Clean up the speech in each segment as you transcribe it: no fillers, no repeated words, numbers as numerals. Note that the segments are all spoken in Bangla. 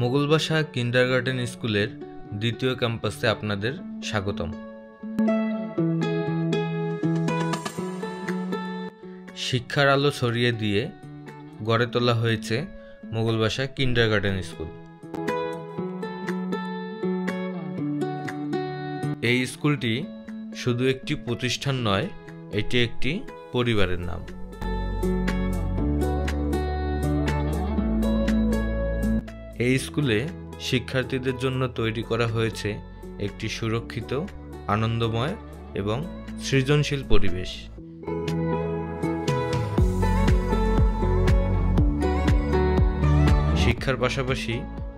মোগল ভাষা কিন্ডারগার্টেন স্কুলের দ্বিতীয় ক্যাম্পাসে আপনাদের স্বাগতম। শিক্ষার আলো ছড়িয়ে দিয়ে গড়ে তোলা হয়েছে মোগল ভাষা কিন্ডারগার্টেন স্কুল। এই স্কুলটি শুধু একটি প্রতিষ্ঠান নয়, এটি একটি পরিবারের নাম। এই স্কুলে শিক্ষার্থীদের জন্য তৈরি করা হয়েছে একটি সুরক্ষিত, আনন্দময় এবং সৃজনশীল পরিবেশ। শিক্ষার পাশাপাশি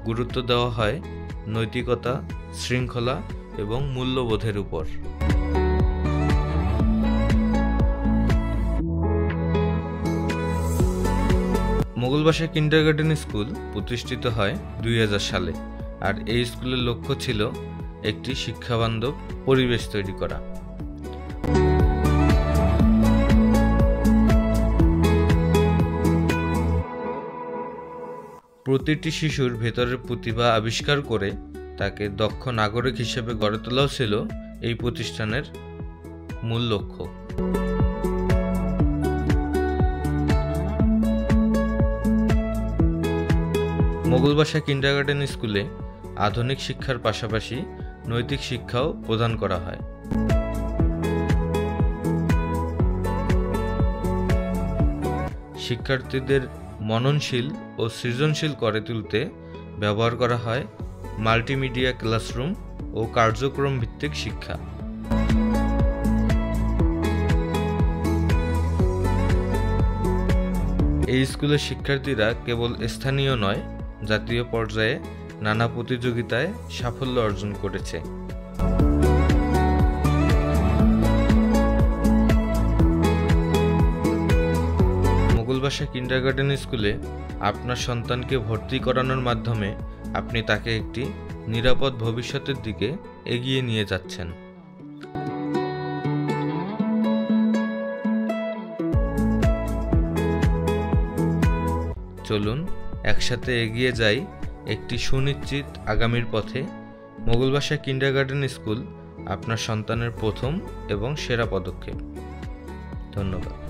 গুরুত্ব দেওয়া হয় নৈতিকতা, শৃঙ্খলা এবং মূল্যবোধের উপর। মোগল ভাষা কিন্ডারগার্টেন স্কুল প্রতিষ্ঠিত হয় 2000 সালে, আর এই স্কুলের লক্ষ্য ছিল একটি শিক্ষাবান্ধব পরিবেশ তৈরি করা। প্রতিটি শিশুর ভেতরের প্রতিভা আবিষ্কার করে তাকে দক্ষ নাগরিক হিসেবে গড়ে তোলাও ছিল এই প্রতিষ্ঠানের মূল লক্ষ্য। মোগল ভাষা কিন্ডারগার্টেন স্কুলে আধুনিক শিক্ষার পাশাপাশি নৈতিক শিক্ষাও প্রদান করা হয়। শিক্ষার্থীদের মননশীল ও সৃজনশীল করে তুলতে ব্যবহার করা হয় মাল্টিমিডিয়া ক্লাসরুম ও কার্যক্রম ভিত্তিক শিক্ষা। এই স্কুলের শিক্ষার্থীরা কেবল স্থানীয় নয়, জাতীয় পর্যায়ে নানা প্রতিযোগিতায় সাফল্য অর্জন করেছে। মোগল ভাষা কিন্ডারগার্টেন স্কুলে আপনার সন্তানকে ভর্তি করানোর মাধ্যমে আপনি তাকে একটি নিরাপদ ভবিষ্যতের দিকে এগিয়ে নিয়ে যাচ্ছেন। চলুন একসাথে এগিয়ে যাই একটি সুনিশ্চিত আগামীর পথে। মোগল ভাষা কিন্ডারগার্টেন স্কুল আপনার সন্তানের প্রথম এবং সেরা পদক্ষেপ। ধন্যবাদ।